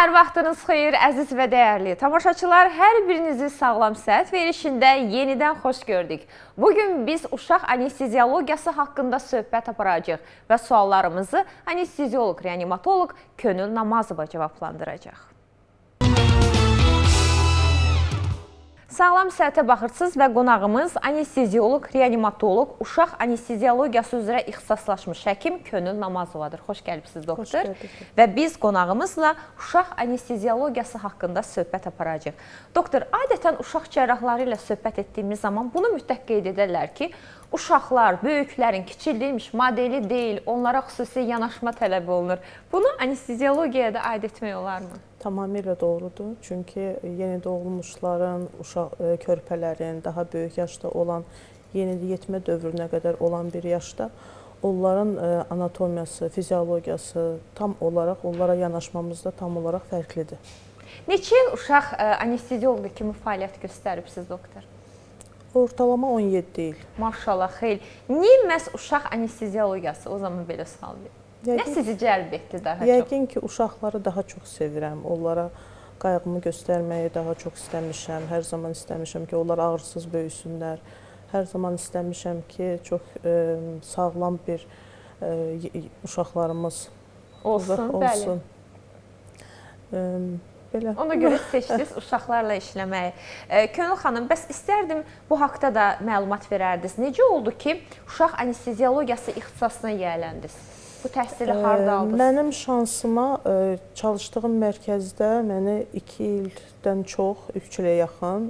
Hər vaxtınız xeyir, əziz və dəyərli tamaşaçılar. Hər birinizi sağlam səhət verilişində yenidən xoş gördük. Bugün biz uşaq anesteziologiyası haqqında söhbət aparacağıq və suallarımızı anestezioloq, reanimatoloq Könül Namazova cavablandıracaq. Sağlam səhətə baxırsınız və qonağımız anestezioloq, reanimatoloq, uşaq anesteziologiyası üzrə ixtisaslaşmış həkim Könül Namazovadır. Xoş gəlibsiniz, doktor. Xoş gəldik. Və biz qonağımızla uşaq anesteziologiyası haqqında söhbət aparacağıq. Doktor, adətən uşaq cərrahları ilə söhbət etdiyimiz zaman bunu mütləq qeyd edərlər ki, uşaqlar, böyüklərin kiçildilmiş modeli deyil, onlara xüsusi yanaşma tələb olunur. Bunu anesteziologiyaya da aid etmək olarmı? Tamamilə doğrudur. Çünki yeni doğulmuşların, körpələrin, daha böyük yaşda olan, yeniyetmə dövrünə qədər olan bir yaşda onların anatomiyası, fiziologiyası tam olaraq, onlara yanaşmamız da tam olaraq fərqlidir. Neçə il uşaq anestezioloqu kimi fəaliyyət göstəribsiniz, doktor? Ortalama 17 il. Maşallah, xeyr. Niyə məhz uşaq anesteziologiyası o zaman belə sual verir? Nə sizi cəlb etdi daha çox? Yəqin ki, uşaqları daha çox sevirəm. Onlara qayğımı göstərməyi daha çox istəmişəm. Hər zaman istəmişəm ki, onlar ağrısız böyüsünlər. Hər zaman istəmişəm ki, çox sağlam bir uşaqlarımız olsun. Bəli. Belə. Ona görə seçdiniz uşaqlarla işləməyi. Könül xanım, bəs istərdim bu haqda da məlumat verərdiniz. Necə oldu ki, uşaq anesteziologiyası ixtisasına yiyələndiniz? Bu təhsili harda aldınız? Mənim şansıma çalışdığım mərkəzdə məni 2 ildən çox, 3 ilə yaxın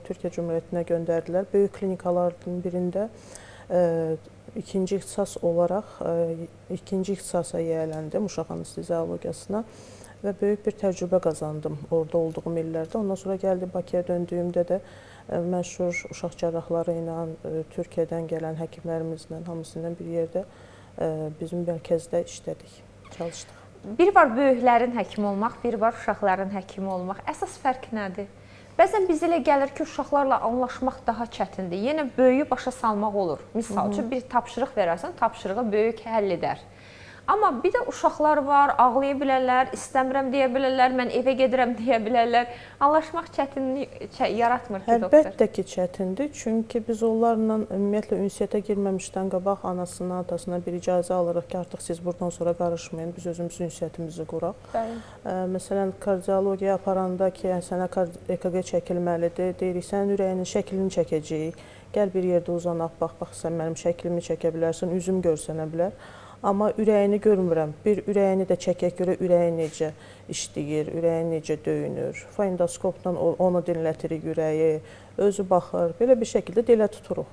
Türkiyə Cümhuriyyətinə göndərdilər. Böyük klinikaların birində ikinci ixtisas olaraq ikinci ixtisasa yiyələndim uşaq anesteziologiyasına və böyük bir təcrübə qazandım orada olduğum illərdə. Ondan sonra gəldi Bakıya döndüyümdə də məşhur uşaq cərrahları ilə, Türkiyədən gələn həkimlərimizlə, hamısından bir yerdə bizim mərkəzdə işlədik, çalışdıq. Bir var böyüklərin həkimi olmaq, bir var uşaqların həkimi olmaq. Əsas fərq nədir? Bəzən bizə elə gəlir ki, uşaqlarla anlaşmaq daha çətindir. Yenə böyüyü başa salmaq olur. Misal üçün bir tapşırıq verərsən, tapşırığı böyük həll edər. Amma bir də uşaqlar var, ağlaya bilərlər, istəmirəm deyə bilərlər, mən evə gedirəm deyə bilərlər. Anlaşmaq çətinlik yaratmır ki, doktor? Əlbəttə ki, çətindir. Çünki biz onlarla ümumiyyətlə ünsiyyətə girməmişdən qabaq anasına, atasına bir icazə alırıq ki, artıq siz buradan sonra qarışmayın, biz özümüz ünsiyyətimizi quraq. Məsələn, kardiologiya aparanda ki, sənə EKG çəkilməlidir, deyirik, sənin ürəyinin şəklini çəkəcəyik. Gəl bir yerdə uzanaq, bax, sən mənim şəklimi çəkə bilərsən, üzüm görsənə bilər. Amma ürəyini görmürəm. Bir ürəyini də çəkək görə ürəyi necə işləyir, ürəyi necə döyünür. Fonendoskopla onu dinlətirik ürəyi, özü baxır. Belə bir şəkildə dilə tuturuq.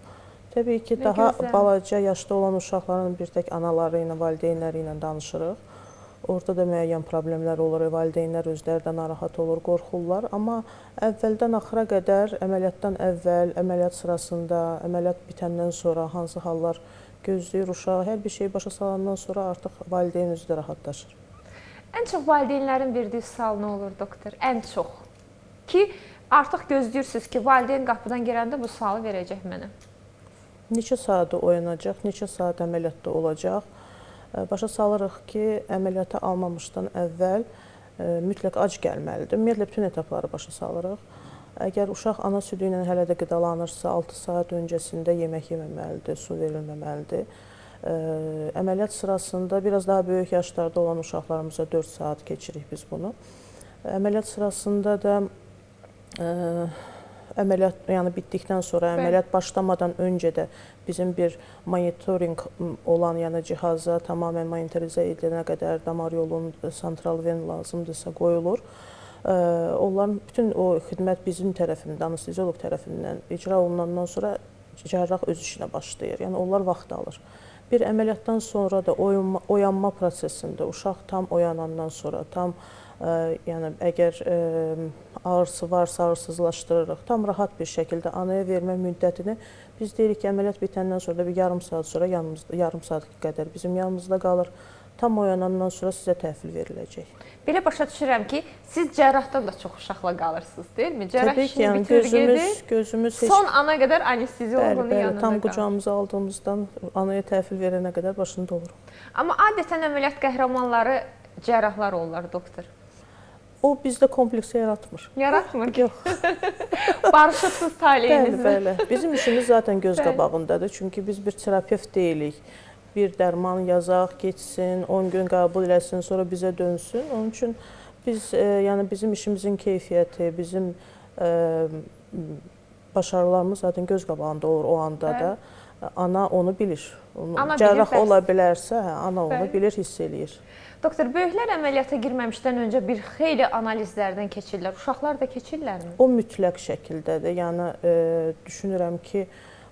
Təbii ki, daha balaca yaşda olan uşaqların bir tək anaları ilə, valideynləri ilə danışırıq. Orada da müəyyən problemlər olur, valideynlər özləri də narahat olur, qorxurlar. Amma əvvəldən axıra qədər, əməliyyatdan əvvəl, əməliyyat sırasında, əməliyyat bitəndən sonra hansı hallar gözləyir uşaq, hər bir şeyi başa salandan sonra artıq valideyn özü də rahatlaşır. Ən çox valideynlərin verdiyi sual nə olur, doktor? Ən çox. Ki, artıq gözləyirsiniz ki, valideyn qapıdan girəndə bu sualı verəcək mənə. Neçə saatı oyanacaq, neçə saat əməliyyatda olacaq? Başa salırıq ki, əməliyyata almamışdan əvvəl mütləq ac gəlməlidir. Ümumiyyətlə, bütün etapları başa salırıq. Əgər uşaq ana südü ilə hələ də qidalanırsa, 6 saat öncəsində yemək yeməməlidir, su verilməməlidir. Əməliyyat sırasında biraz daha böyük yaşlarda olan uşaqlarımıza 4 saat keçirik biz bunu. Əməliyyat sırasında da əməliyyat bitdikdən sonra, əməliyyat başlamadan öncə də bizim bir monitoring olan, yəni cihaza tamamilə monitorizə edilənə qədər damar yolunun santral ven lazımdırsa qoyulur. Onların bütün o xidmət bizim tərəfindən, anestezioloq tərəfindən icra olunandan sonra cərrah öz işinə başlayır. Yəni onlar vaxt alır. Bir əməliyyatdan sonra da oyanma prosesində uşaq tam oyanandan sonra, tam yəni əgər ağrısı varsa ağrısızlaşdırırıq, tam rahat bir şəkildə anaya vermə müddətini biz deyirik ki, əməliyyat bitəndən sonra da bir yarım saat sonra yarım saat qədər bizim yanımızda qalır. Tam oyanandan sonra sizə təhvil veriləcək. Belə başa düşürəm ki, siz cərrahdan da çox uşaqla qalırsınız, deyilmi? Cərrah Təbii ki, yəni gözümüz son ana qədər anestezioloqun yanında tam qucağımıza aldığımızdan anaya təhvil verənə qədər başında oluruq. Amma adətən əməliyyat qəhrəmanları cərrahlar olurlar, doktor. o bizdə kompleks yaratmır. Yaratmır. Yox. Barışıqsız taleyinizlə. Bəli. Bizim işimiz zaten göz qabağındadır. Çünki biz bir terapevt deyilik. Bir dərman yazaq, geçsin, 10 gün qəbul eləsin, sonra bizə dönsün. Onun üçün biz, yəni bizim işimizin keyfiyyəti, bizim başarılarımız zaten göz qabağında olur o anda da. Ana onu bilir. Cərrah ola bilərsə, ana onu bilir, hiss eləyir. Doktor, böyüklər əməliyyata girməmişdən öncə bir xeyli analizlərdən keçirlər. Uşaqlar da keçirlərmi? O mütləq şəkildədir. Yəni düşünürəm ki,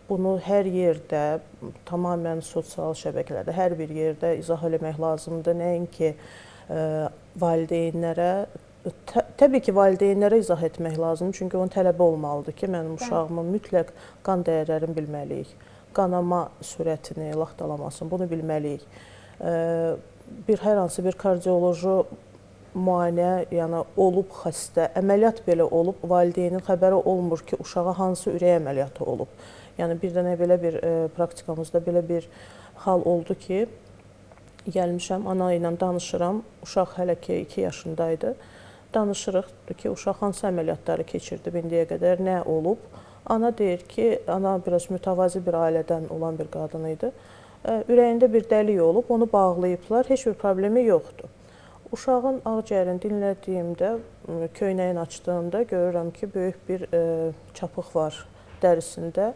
bunu hər yerdə, tamamilə sosial şəbəkələrdə, hər bir yerdə izah eləmək lazımdır. Nəinki valideynlərə, təbii ki, valideynlərə izah etmək lazımdır. Çünki onun tələbi olmalıdır ki, mənim uşağımın mütləq qan dəyərlərini bilməliyik. Qanama sürətini, laxtalamasını, bunu bilməliyik. Hər hansı bir kardioloji müayinə, yəni olub xəstə, əməliyyat belə olub, valideynin xəbəri olmur ki, uşağa hansı ürək əməliyyatı olub. Yəni bir dənə belə bir praktikamızda belə bir hal oldu ki, gəlmişəm, ana ilə danışıram, uşaq hələ ki 2 yaşındaydı. Danışırıq ki, uşaq hansı əməliyyatları keçirdi indiyə qədər, nə olub. Ana deyir ki, ana biraz mütəvazi bir ailədən olan bir qadın idi. Ürəyində bir dəlik olub, onu bağlayıblar, heç bir problemi yoxdur. Uşağın ağciyərini dinlədiyimdə, köynəyin açdığında görürəm ki, böyük bir çapıq var dərisində.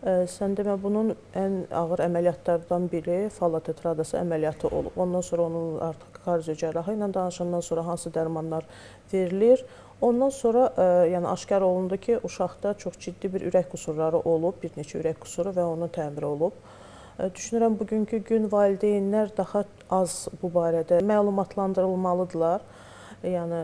Sən demə, bunun ən ağır əməliyyatlardan biri falotetradası əməliyyatı olub. Ondan sonra onun artıq kardiocərrahı ilə danışandan sonra hansı dərmanlar verilir. Ondan sonra yəni aşkar olundu ki, uşaqda çox ciddi bir ürək qüsurları olub, bir neçə ürək qüsuru və onun təmiri olub. Düşünürəm, bugünkü gün valideynlər daha az bu barədə məlumatlandırılmalıdırlar. Yəni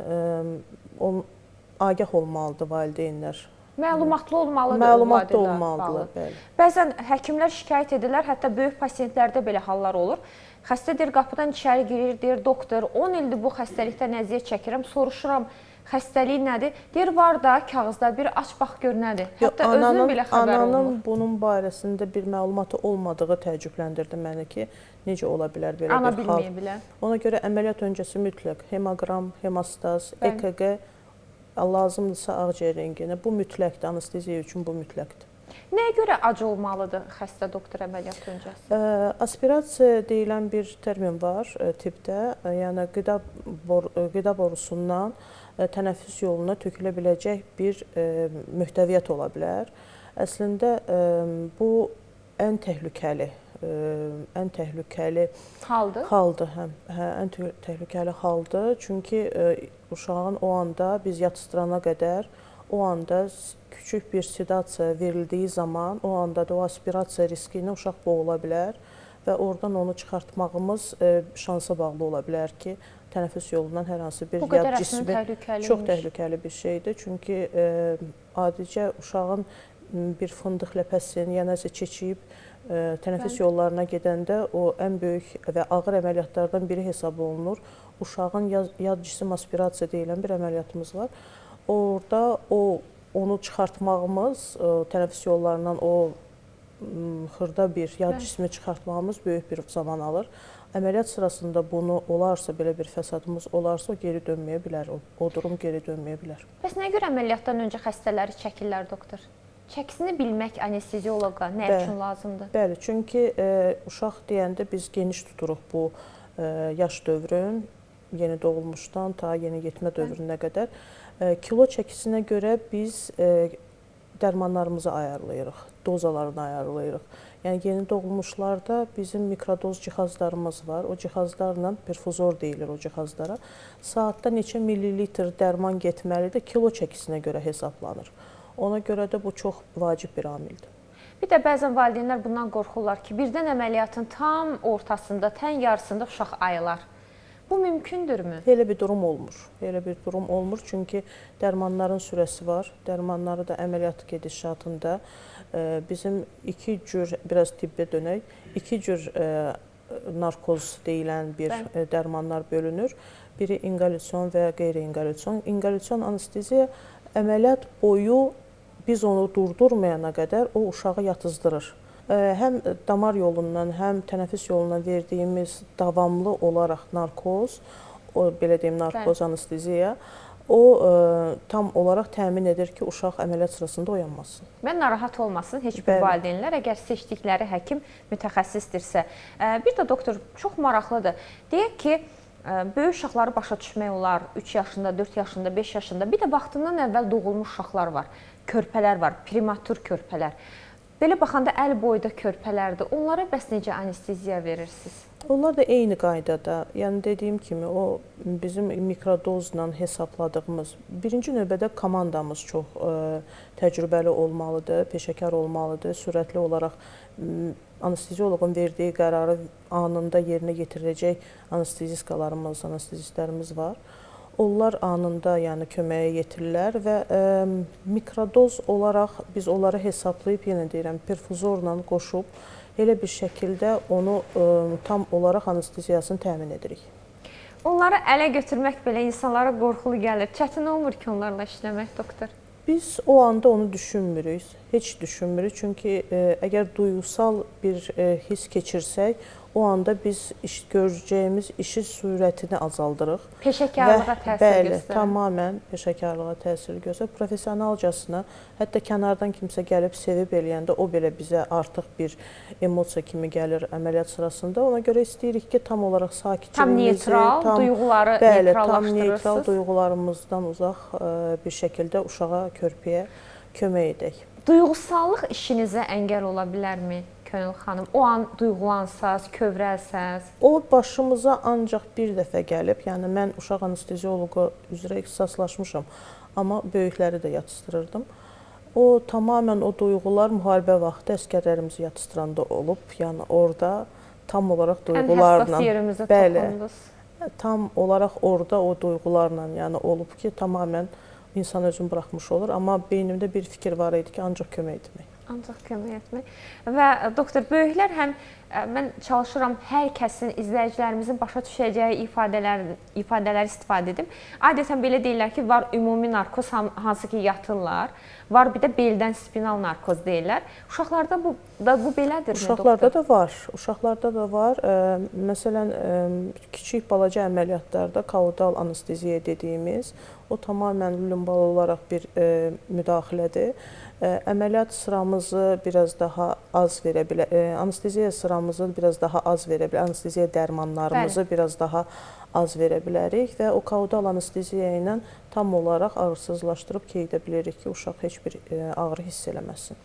agah olmalıdır valideynlər. Məlumatlı olmalıdır. Məlumatlı olmalıdırlar, bəli. Bəzən həkimlər şikayət edirlər, hətta böyük pasientlərdə belə hallar olur. Xəstə deyir, qapıdan içəri girir, deyir, doktor, 10 ildir bu xəstəlikdən əziyyət çəkirəm, soruşuram, xəstəlik nədir? Deyir, var da kağızda bir aç bax gör nədir. Hətta özünün belə xəbəri olmur. Ananın bunun barəsində bir məlumatı olmadığı təəccübləndirdi məni ki, necə ola bilər belə bir hal. Ana bilməyə bilər. Ona görə əməliyyat öncəsi mütləq hemoqram, hemostaz, EKG lazımdırsa ağciyər rentgeni. Bu mütləqdir, anesteziya üçün bu mütləqdir. Nəyə görə acı olmalıdır xəstə doktor əməliyyat öncəsi? Aspirasiya deyilən bir termin var tibbdə. Yəni qida borusundan tənəffüs yoluna tökülə biləcək bir mühtəviyyət ola bilər. Əslində bu ən təhlükəli haldır. Ən təhlükəli haldır. Çünki uşağın o anda biz yatışdırana qədər o anda küçük bir sedasiya verildiyi zaman o anda da o aspirasiya riski ilə uşaq boğula bilər və oradan onu çıxartmağımız şansa bağlı ola bilər ki, tənəffüs yolundan hər hansı bir yad cismi çox təhlükəli bir şeydir. Çünki adicə uşağın bir fındıq ləpəsini ya nəsə keçib tənəffüs yollarına gedəndə o ən böyük və ağır əməliyyatlardan biri hesab olunur. Uşağın yad cisim aspirasiya deyilən bir əməliyyatımız var. Orada onu çıxartmağımız, tənəffüs yollarından o xırda bir yad cismi çıxartmağımız böyük bir zaman alır. Əməliyyat sırasında bunu olarsa, belə bir fəsadımız olarsa, o geri dönməyə bilər, o durum geri dönməyə bilər. Bəs nəyə görə əməliyyatdan öncə xəstələri çəkirlər, doktor? Çəkisini bilmək anestezioloqa nə üçün lazımdır? Bəli, çünki uşaq deyəndə biz geniş tuturuq bu yaş dövrün, yeni doğulmuşdan ta yeni yetmə dövrünə qədər. Kilo çəkisinə görə biz dərmanlarımızı ayarlayırıq, dozalarını ayarlayırıq. Yəni yeni doğulmuşlarda bizim mikrodoz cihazlarımız var. O cihazlarla, perfuzor deyilir o cihazlara, saatda neçə millilitr dərman getməlidir, kilo çəkisinə görə hesablanır. Ona görə də bu çox vacib bir amildir. Bir də bəzən valideynlər bundan qorxurlar ki, birdən əməliyyatın tam ortasında, tən yarısında uşaq ayılar. Bu mümkündürmü? Elə bir durum olmur. Elə bir durum olmur. Çünki dərmanların sürəsi var. Dərmanları da əməliyyat gedişatında bizim 2 cür, biraz tibbə dönək, 2 cür narkoz deyilən bir dərmanlar bölünür. Biri inqalyusiyon və ya qeyri-inqalyusiyon. İnqalyusiyon anesteziya əməliyyat boyu biz onu durdurmayana qədər o uşağı yatızdırır. Həm damar yolundan, həm tənəffüs yolundan verdiyimiz davamlı olaraq narkoz, belə deyim, narkoz anesteziya, o tam olaraq təmin edir ki, uşaq əməliyyat sırasında oyanmasın. Və narahat olmasın heç bir valideynlər, əgər seçdikləri həkim mütəxəssisdirsə. Bir də doktor, çox maraqlıdır. Deyək ki, böyük uşaqları başa düşmək olar, 3 yaşında, 4 yaşında, 5 yaşında, bir də vaxtından əvvəl doğulmuş uşaqlar var, körpələr var, prematur körpələr. Belə baxanda əl boyda körpələrdir. Onlara bəs necə anesteziya verirsiniz? Onlar da eyni qaydada, yəni dediyim kimi o bizim mikrodozla hesabladığımız, birinci növbədə komandamız çox təcrübəli olmalıdır, peşəkar olmalıdır, sürətli olaraq anestezioloqun verdiyi qərarı anında yerinə yetirəcək anesteziskalarımız, anestezistlərimiz var. Onlar anında yəni köməyə yetirirlər və mikrodoz olaraq biz onları hesablayıb, yenə deyirəm, perfuzorla qoşub elə bir şəkildə onu tam olaraq anesteziyasını təmin edirik. Onları ələ götürmək belə insanlara qorxulu gəlir. Çətin olmur ki, onlarla işləmək, doktor? Biz o anda onu düşünmürük, heç düşünmürük. Çünki əgər duyğusal bir his keçirsək, o anda biz görəcəyimiz işin sürətini azaldırıq. Peşəkarlığa təsir göstərir. Tamamilə peşəkarlığa təsir göstərir. Professionalcasına, hətta kənardan kimsə gəlib sevib eləyəndə o belə bizə artıq bir emosiya kimi gəlir əməliyyat sırasında. Ona görə istəyirik ki, tam olaraq sakitçiliyimizi, tam neytral, duyğuları neytrallaşdırırsınız. Tam neytral duyğularımızdan uzaq bir şəkildə uşağa, körpəyə kömək edək. Duyğusallıq işinizə əngəl ola bilərmi? Könül xanım, o an duyğulansaz, kövrəlsəz? O başımıza ancaq bir dəfə gəlib. Yəni mən uşaq anestezioloqu üzrə ixtisaslaşmışam, amma böyükləri də yatıstırırdım. O tamamilə o duyğular müharibə vaxtı əsgərlərimizi yatısdıranda olub. Yəni orada tam olaraq duyğularla, ən həssas yerimizə toxundunuz. Tam olaraq orada o duyğularla yəni olub ki, tamamilə insan özünü buraxmış olur. Amma beynimdə bir fikir var idi ki, ancaq kömək etmək. Ancaq kömək etmək. Və doktor, böyüklər həm mən çalışıram hər kəsin, izləyicilərimizin başa düşəcəyi ifadələr istifadə edim. Adətən belə deyirlər ki, var ümumi narkoz, hansı ki yatırlar, var bir də beldən spinal narkoz deyirlər. Uşaqlarda bu belədir mi, doktor? Uşaqlarda da var. Məsələn, kiçik balaca əməliyyatlarda kaudal anesteziya dediyimiz, o tamamilə lumbal olaraq bir müdaxilədir. Əməliyyat sıramızı biraz daha az verə bilər, anesteziya sıramızı biraz daha az verə bilər, anesteziya dərmanlarımızı biraz daha az verə bilərik və o kaudal anesteziya ilə tam olaraq ağrısızlaşdırıb qeyd edə bilərik ki, uşaq heç bir ağrı hiss eləməsin.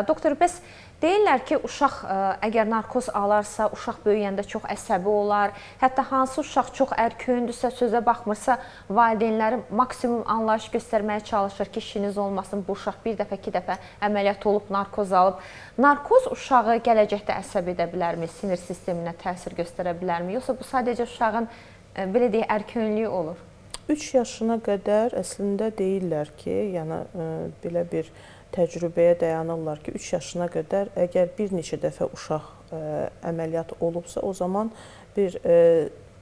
Doktor, bəs deyirlər ki, uşaq əgər narkoz alarsa, uşaq böyüyəndə çox əsəbi olar. Hətta hansı uşaq çox ərköyündürsə, sözə baxmırsa, valideynləri maksimum anlayış göstərməyə çalışır ki, işiniz olmasın, bu uşaq bir dəfə, 2 dəfə əməliyyat olub, narkoz alıb. Narkoz uşağı gələcəkdə əsəb edə bilərmi, sinir sisteminə təsir göstərə bilərmi, yoxsa bu sadəcə uşağın, belə deyək, ərköyünlüyü olur? 3 yaşına qədər əslində deyirlər ki, yəni belə bir təcrübəyə dayanırlar ki, 3 yaşına qədər əgər bir neçə dəfə uşaq əməliyyat olubsa, o zaman bir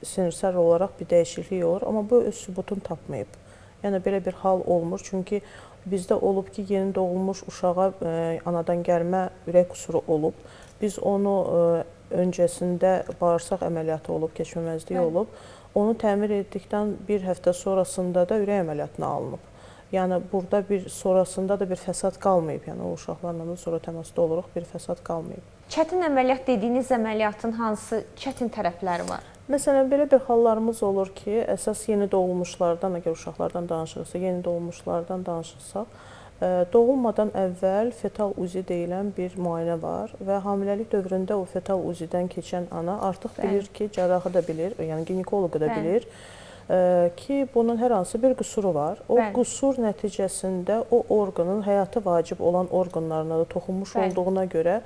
sinirsel olaraq bir dəyişiklik olur, amma bu öz sübutunu tapmayıb. Yəni belə bir hal olmur, çünki bizdə olub ki, yeni doğulmuş uşağa anadan gəlmə ürək qüsuru olub. Biz onu öncəsində bağırsaq əməliyyatı olub, keçməməzliyi olub. Onu təmir etdikdən bir həftə sonrasında da ürək əməliyyatına alınıb. Yəni burada bir sonrasında da bir fəsad qalmayıb. Yəni o uşaqlarla da sonra təmasda oluruq, bir fəsad qalmayıb. Çətin əməliyyat dediyiniz əməliyyatın hansı çətin tərəfləri var? Məsələn, belə bir hallarımız olur ki, əsas yeni doğulmuşlardan, əgər uşaqlardan danışırsa, yeni doğulmuşlardan danışırsaq, doğulmadan əvvəl fetal uzi deyilən bir müayinə var və hamiləlik dövründə o fetal uzidən keçən ana artıq bilir ki, cərrahı da bilir, yəni ginekoloqu da bilir ki, bunun hər hansı bir qüsuru var. O qüsur nəticəsində o orqanın həyatı vacib olan orqanlarına da toxunmuş olduğuna görə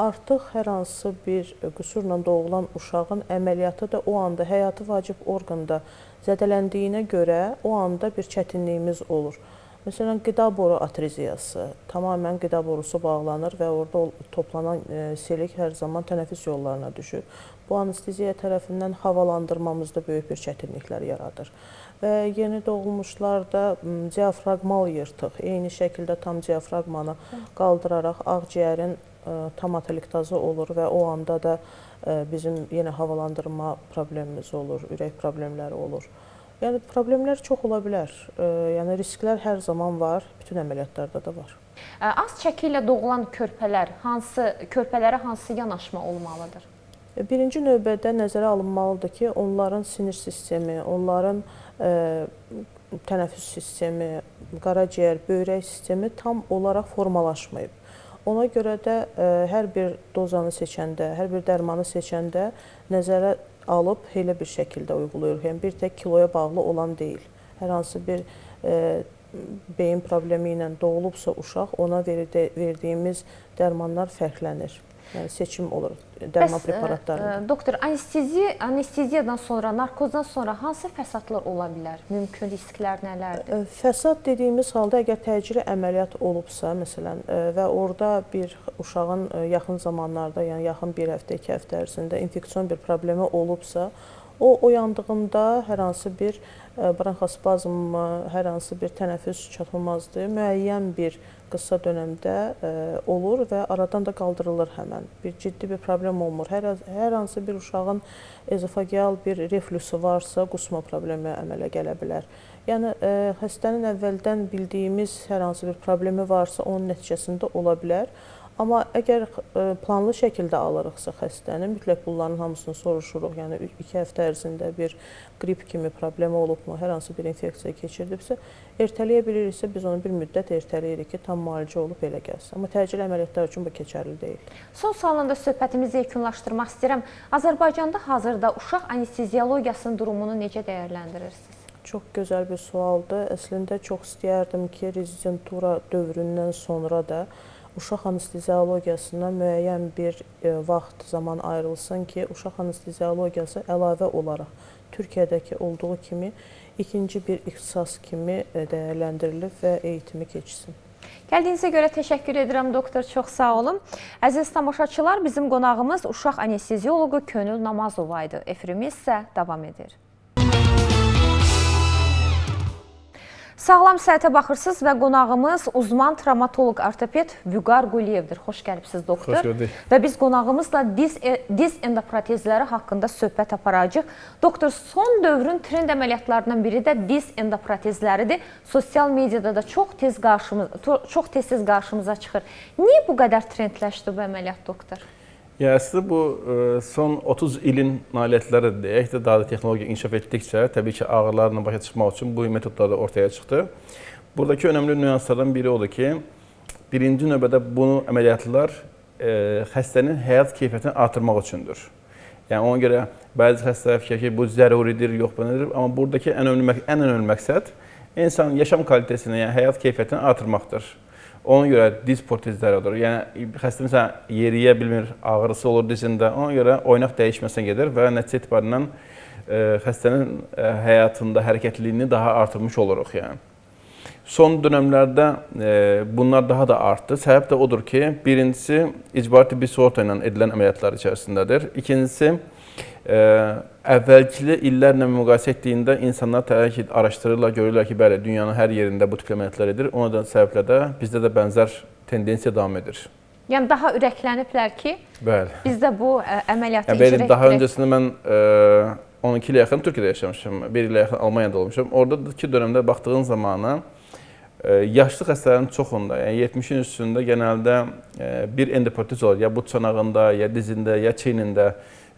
artıq hər hansı bir qüsurla doğulan uşağın əməliyyatı da o anda həyatı vacib orqanda zədələndiyinə görə o anda bir çətinliyimiz olur. Məsələn, qida boru atreziyası, tamamilə qida borusu bağlanır və orada toplanan selik hər zaman tənəffüs yollarına düşür. Bu anesteziya tərəfindən havalandırmamızda böyük bir çətinliklər yaradır. Və yeni doğulmuşlarda diafraqmal yırtıq, eyni şəkildə tam diafraqmanı qaldıraraq ağciyərin tam atoliktazı olur və o anda da bizim yenə havalandırma problemimiz olur, ürək problemləri olur. Yəni problemlər çox ola bilər. Yəni risklər hər zaman var, bütün əməliyyatlarda da var. Az çəki ilə doğulan körpələrə hansı yanaşma olmalıdır? Birinci növbədə nəzərə alınmalıdır ki, onların sinir sistemi, onların tənəffüs sistemi, qaraciyər, böyrək sistemi tam olaraq formalaşmayıb. Ona görə də hər bir dozanı seçəndə, hər bir dərmanı seçəndə nəzərə alıb elə bir şəkildə uyğulayırıq. Yəni bir tək kiloya bağlı olan deyil. Hər hansı bir beyin problemi ilə doğulubsa uşaq, ona verdiyimiz dərmanlar fərqlənir. Yəni seçim olur dərman preparatlarında. Doktor, anesteziyadan sonra, narkozdan sonra hansı fəsadlar ola bilər? Mümkün risklər nələrdir? Fəsad dediyimiz halda əgər təcili əməliyyat olubsa, məsələn, və orada bir uşağın yaxın zamanlarda, yəni yaxın bir həftə, 2 həftə ərzində infeksion bir problemi olubsa, o oyandığında hər hansı bir bronxospazm, hər hansı bir tənəffüs çatılmazlığı müəyyən bir qısa dönəmdə olur və aradan da qaldırılır həmən. Bir ciddi bir problem olmur. Hər hansı bir uşağın ezofageal bir reflüsü varsa, qusma problemi əmələ gələ bilər. Yəni xəstənin əvvəldən bildiyimiz hər hansı bir problemi varsa, onun nəticəsində ola bilər. Amma əgər planlı şəkildə alırıqsa xəstəni, mütləq bunların hamısını soruşuruq. Yəni 2 həftə ərzində bir qrip kimi problemi olubmu, hər hansı bir infeksiya keçirdibsə, ertələyə biliriksə biz onu bir müddət ertələyirik ki, tam müalicə olub elə gəlsin. Amma təcili əməliyyatlar üçün bu keçərli deyil. Son sualında söhbətimizi yekunlaşdırmaq istəyirəm. Azərbaycanda hazırda uşaq anesteziyologiyasının durumunu necə dəyərləndirirsiniz? Çox gözəl bir sualdır. Əslində çox istəyərdim ki, rezidentura dövründən sonra da uşaq anesteziyologiyasına müəyyən bir vaxt, zaman ayrılsın ki, uşaq anesteziyologiyası əlavə olaraq Türkiyədəki olduğu kimi ikinci bir ixtisas kimi dəyərləndirilib və eğitimi keçsin. Gəldiyinizə görə təşəkkür edirəm, doktor. Çox sağ olun. Əziz tamaşaçılar, bizim qonağımız uşaq anesteziyoloqu Könül Namazova idi. Efirimiz isə davam edir. Sağlam səhətə baxırsınız və qonağımız uzman travmatoloq ortoped Vüqar Quliyevdir. Xoş gəlibsiniz, doktor. Xoş gördük. Və biz qonağımızla diz endoprotezləri haqqında söhbət aparacağıq. Doktor, son dövrün trend əməliyyatlarından biri də diz endoprotezləridir. Sosial mediada da çox tez qarşımıza çıxır. Niyə bu qədər trendləşdi bu əməliyyat, doktor? Əslində bu son 30 ilin nailiyyətləri deyək də, daha da texnologiya inkişaf etdikcə təbii ki, ağrılarla başa çıxmaq üçün bu metodlar da ortaya çıxdı. Buradakı önəmli nüanslardan biri odur ki, birinci növbədə bu əməliyyatlar xəstənin həyat keyfiyyətini artırmaq üçündür. Yəni ona görə bəzi xəstələr fikir ki, bu zəruridir, yox bu nədir, amma buradakı ən önəmli məqsəd insanın yaşam kalitəsini, yəni həyat keyfiyyətini artırmaqdır. Ona görə diz protezləri olur. Yəni xəstə məsələn yeriyə bilmir, ağrısı olur dizində. Ona görə oynaq dəyişməsinə gedir və nəticə etibarilə xəstənin həyatında hərəkətliliyini daha artırmış oluruq yəni. Son dönəmlərdə bunlar daha da artdı. Səbəb də odur ki, birincisi icbari tibbi sığorta ilə edilən əməliyyatlar içərisindədir. İkincisi əvvəlki illərlə müqayisə etdiyində insanlar təbii ki, araşdırırlar, görürlər ki, bəli, dünyanın hər yerində bu tip əməliyyatlar edir. Ona da səbəblə də bizdə də bənzər tendensiya davam edir. Yəni daha ürəkləniblər ki, bizdə bu əməliyyatı icra etdirək. Daha öncəsində mən 12 ilə yaxın Türkiyədə yaşamışım, 1 ilə yaxın Almaniyada olmuşum. Oradakı dönəmdə baxdığın zamana yaşlı xəstələrin çoxunda, yəni 70-in üstündə genəldə bir endoprotez olur, ya but çanağında, ya dizində, ya çiynində.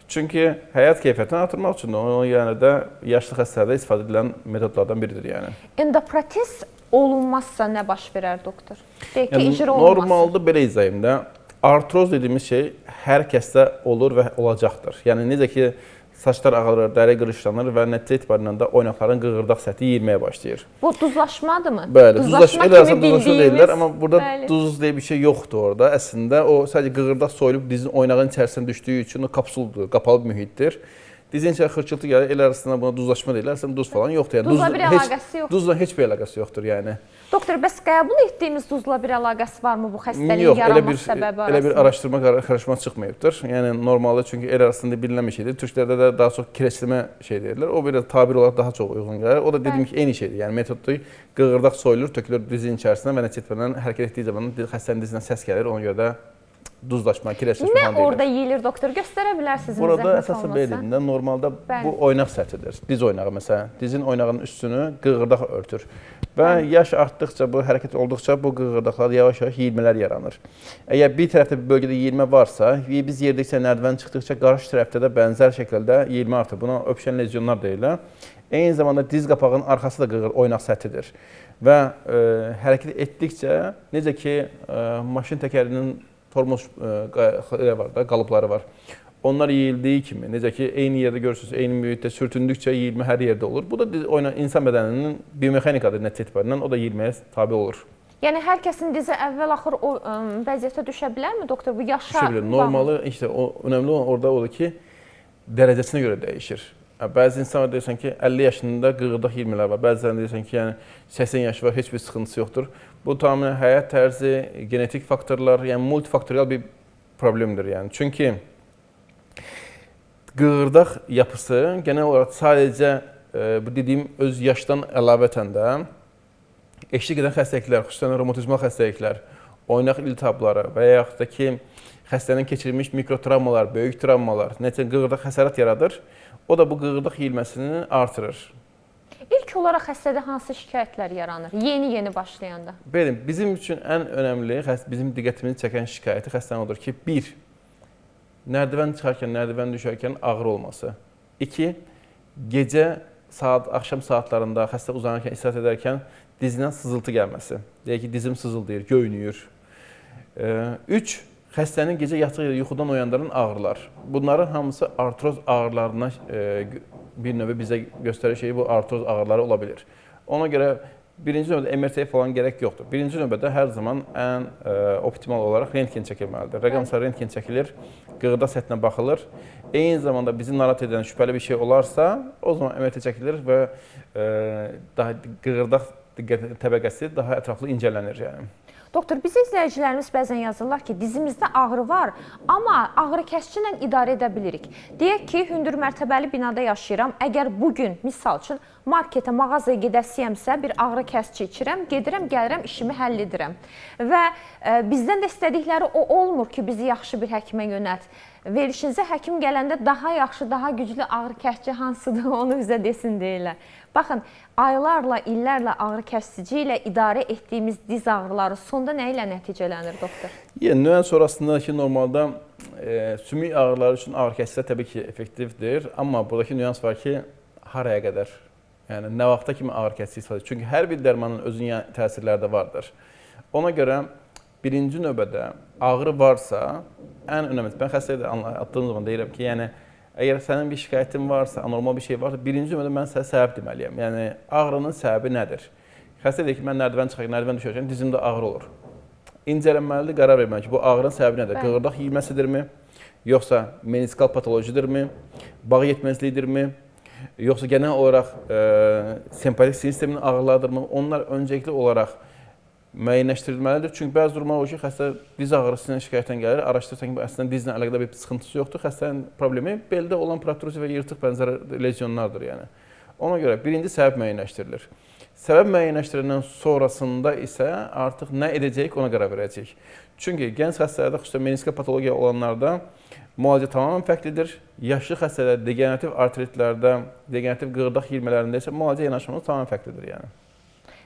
Çünki həyat keyfiyyətini artırmaq üçün ona görə də yaşlı xəstələrdə istifadə edilən metodlardan biridir yəni. Endoprotez olunmazsa nə baş verər, doktor? Deyək ki, icra olunmazsa. Normalda belə izləyim də, artroz dediyimiz şey hər kəsdə olur və olacaqdır. Yəni necə ki, saçlar ağarır, dəri qırışlanır və nəticə etibarilə də oynaqların qığırdaq səthi yeyilməyə başlayır. Bu duzlaşmadırmı? Bəli, duzlaşma deyirlər, amma burada duz deyə bir şey yoxdur orada. Əslində o sadəcə qığırdaq soyulub dizin oynağın içərisinə düşdüyü üçün o kapsuldur, qapalı bir mühitdir. Dizin içəri xırçıltı gəlir, el arasında buna duzlaşma deyirlər, əslində duz falan yoxdur. Yəni, duzla bir əlaqəsi yoxdur. Duzla heç bir əlaqəsi yoxdur yəni. Doktor, bəs qəbul etdiyimiz duzla bir əlaqəsi varmı bu xəstəliyin yaranma səbəbi arasında? Elə bir araşdırma qarışma çıxmayıbdır. Yəni normalda çünki el arasında bilinən bir şeydir. Türklərdə də daha çox kireçləmə şey deyirlər. O bir tabir olaraq daha çox uyğun gəlir. O da dediyim ki, eyni şeydir. Yəni metodda qığırdaq soyulur, tökülür dizin içərisinə və nəticə etibarilə hərəkət etdiyi zaman xəstənin dizindən səs gəlir. Ona görə də duzlaşma, kireçləşmə Nə falan deyilir. orada yeyilir doktor? Göstərə bilərsiniz Burada zəhmət əsası olmasa? belə deyim də, normalda bu oynaq səthidir. Diz oynağı məsələn. Dizin oynağının üstünü qığırdaq örtür. Və yaş artdıqca, bu hərəkət olduqca bu qığırdaqlar yavaş-yavaş yiyilmələr yaranır. Əgər bir tərəfdə bir bölgədə yiyilmə varsa, biz yerdikcə, nərdivan çıxdıqca qarşı tərəfdə də bənzər şəkildə yiyilmə artır. Buna öpüşən lezionlar deyirlər. Eyni zamanda diz qapağının arxası da oynaq səthidir. Və hərəkət etdikcə, necə ki, maşın təkərinin tormoz qalıbları var. Onlar yeyildiyi kimi, necə ki, eyni yerdə görürsünüz, eyni mühitdə sürtündükcə yeyilmə hər yerdə olur. Bu da insan bədəninin biomexanikadır nəticə etibarilə, o da yeyilməyə tabi olur. Yəni, hər kəsin dizi əvvəl-axır o vəziyyətə düşə bilərmi, doktor? Bu yaşa düşə bilər. Normalı, işte, önəmli olan orada odur ki, dərəcəsinə görə dəyişir. Bəzi insanlar deyirsən ki, 50 yaşında qığırdaq yeyilmələr var. Bəzilərində deyirsən ki, yəni 80 yaşı var, heç bir sıxıntısı yoxdur. Bu tamamilə həyat tərzi, genetik faktorlar, yəni multifaktorial bir problemdir. Yəni. Çünki qığırdaq yapısı genel olaraq sadəcə bu dediyim öz yaşdan əlavətən də eşlik edən xəstəliklər, xüsusən revmatizmal xəstəliklər, oynaq iltihabları və yaxud da ki, xəstənin keçirilmiş mikrotravmalar, böyük travmalar, nəticə qığırdaq xəsarət yaradır. O da bu qığırdaq yeyilməsini artırır. İlk olaraq xəstədə hansı şikayətlər yaranır? Yeni başlayanda. Belə, bizim üçün ən önəmli, bizim diqqətimizi çəkən şikayəti xəstənin odur ki, 1. Nərdivan çıxarkən, nərdivan düşərkən ağrı olması. 2. Gecə axşam saatlarında xəstə uzanarkən, istirahət edərkən dizindən sızıltı gəlməsi. Deyək ki, dizim sızıldayır, göynüyür. 3. Xəstənin gecə yatıq yerdə yuxudan oyandıran ağrılar. Bunların hamısı artroz ağrılarına bir növü bizə göstərir şeyi, bu artroz ağrıları ola bilir. Ona görə birinci növbədə MRT falan gərək yoxdur. Birinci növbədə hər zaman ən optimal olaraq rentgen çəkilməlidir. Rəqəmsal rentgen çəkilir, qığırdaq səthinə baxılır. Eyni zamanda bizi narahat edən şübhəli bir şey olarsa, o zaman MRT çəkilir və daha qığırdaq təbəqəsi daha ətraflı incələnir. Yəni. Doktor, biz izləyicilərimiz bəzən yazırlar ki, dizimizdə ağrı var, amma ağrı kəsici ilə idarə edə bilirik. Deyək ki, hündür mərtəbəli binada yaşayıram. Əgər bugün, misal üçün, marketə, mağazaya gedəsiyəmsə, bir ağrı kəsici içirəm, gedirəm, gəlirəm, işimi həll edirəm. Və bizdən də istədikləri o olmur ki, bizi yaxşı bir həkimə yönəlt. Verilişinizə həkim gələndə daha yaxşı, daha güclü ağrı kəsici hansıdır, onu bizə desin deyirlər. Baxın, aylarla, illərlə ağrı kəsici ilə idarə etdiyimiz diz ağrıları sonda nə ilə nəticələnir, doktor? Yəni, nüans sonrasında ki, normalda sümük ağrıları üçün ağrı kəsicilər təbii ki, effektivdir. Amma buradakı nüans var ki, haraya qədər? Yəni, nə vaxta kimi ağrı kəsici istifadə edir? Çünki hər bir dərmanın özünün təsirləri də vardır. Ona görə birinci növbədə ağrı varsa, ən önəmlisi, mən xəstəyə atdığım zaman deyirəm ki, yəni, əgər sənin bir şikayətin varsa, anormal bir şey varsa, birinci növbədə mən sənə səbəb deməliyəm. Yəni, ağrının səbəbi nədir? Xəstə deyir ki, mən nərdivan çıxarkən, nərdivan düşərkən dizimdə ağrı olur. İncələnməlidir, qərar verməli ki, bu ağrının səbəbi nədir? Qığırdaq yeyilməsidirmi? Yoxsa meniskal patolojidirmi? Bağ yetməzliyidirmi? Yoxsa genel olaraq sempatik sinir sisteminin ağrılarıdırmı? Onlar öncəlikli olaraq müəyyənləşdirilməlidir. Çünki bəzi durumlar olur ki, xəstə diz ağrısından şikayətən gəlir, araşdırırsan ki, bu əslində dizlə əlaqədar bir sıxıntısı yoxdur. Xəstənin problemi beldə olan protruzya və yırtıq bənzər lezyonlardır. Yəni. Ona görə birinci səbəb müəyyənləşdirilir. Səbəb müəyyənləşdiriləndən sonrasında isə artıq nə edəcəyik ona qərar verəcəyik. Çünki gənc xəstələrdə, xüsusən meniskal patologiya olanlarda müalicə tamamilə fərqlidir. Yaşlı xəstələrdə, degenerativ artritlərdə, degenerativ qığırdaq yeyilmələrində isə müalicə yanaşmamız tamamilə fərqlidir. Yəni.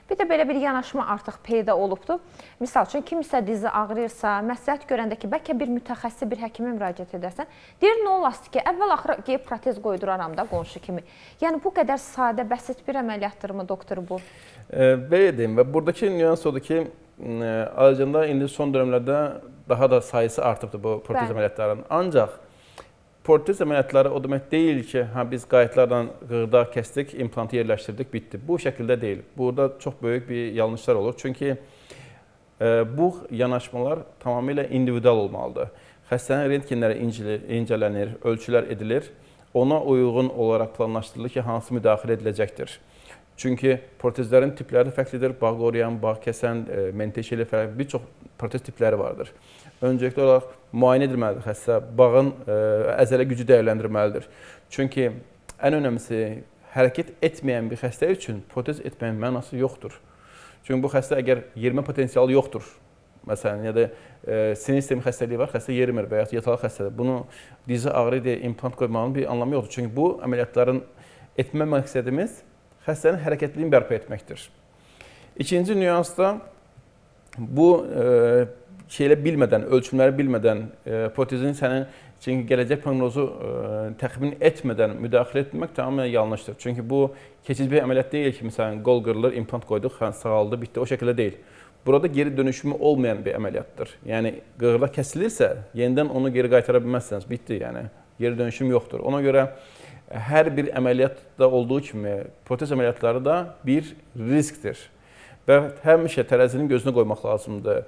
Bir də belə bir yanaşma artıq peyda olubdur. Misal üçün, kimsə dizi ağrıyırsa, məsləhət görəndə ki, bəlkə bir mütəxəssis bir həkimə müraciət edərsən, deyir, nə olasın ki, əvvəl-axır geyib protez qoyduraram da qonşu kimi. Yəni, bu qədər sadə, bəsit bir əməliyyatdırmı, doktor, bu? Belə deyim və buradakı nüans odur ki, Azərbaycanda indi son dönəmlərdə daha da sayısı artıbdır bu protez əməliyyatlarının. Ancaq protez əməliyyatları o demək deyil ki, biz qayıtlarla qığırdaq kəsdik, implantı yerləşdirdik, bitdi. Bu şəkildə deyil. Burada çox böyük bir yanlışlar olur. Çünki bu yanaşmalar tamamilə individual olmalıdır. Xəstənin rentgenləri incələnir, ölçülər edilir. Ona uyğun olaraq planlaşdırılır ki, hansı müdaxilə ediləcəkdir. Çünki protezlərin tipləri fərqlidir. Bağ qoruyan, bağ kəsən, menteşeli fərqli bir çox protez tipləri vardır. Öncəlikli olaraq müayinə edilməlidir xəstə, bağın əzələ gücü dəyərləndirməlidir. Çünki ən önəmlisi hərəkət etməyən bir xəstə üçün protez etməyin mənası yoxdur. Çünki bu xəstə əgər yerimə potensialı yoxdur, məsələn, ya da sinir sistemi xəstəliyi var, xəstə yerimir və ya yatalaq xəstədir. Bunu dizi ağrı deyə implant qoymağın bir anlamı yoxdur. Çünki bu əməliyyatların etmə məqsədimiz xəstənin hərəkətliyini bərpa etməkdir. İkinci nüans da bu bilmədən, ölçümləri bilmədən protezin sənin çünki gələcək proqnozu təxmin etmədən müdaxilə etmək tamamilə yanlışdır. Çünki bu keçici bir əməliyyat deyil ki, məsələn, qol qırılır, implant qoyduq, sağaldı, bitdi. O şəkildə deyil. Burada geri dönüşümü olmayan bir əməliyyatdır. Yəni, qığırlar kəsilirsə, yenidən onu geri qaytara bilməzsiniz, bitdi. Yəni, geri dönüşüm yoxdur. Ona görə hər bir əməliyyatda olduğu kimi protez əməliyyatları da bir riskdir. Və həmişə tərəzinin gözünə qoymaq lazımdır.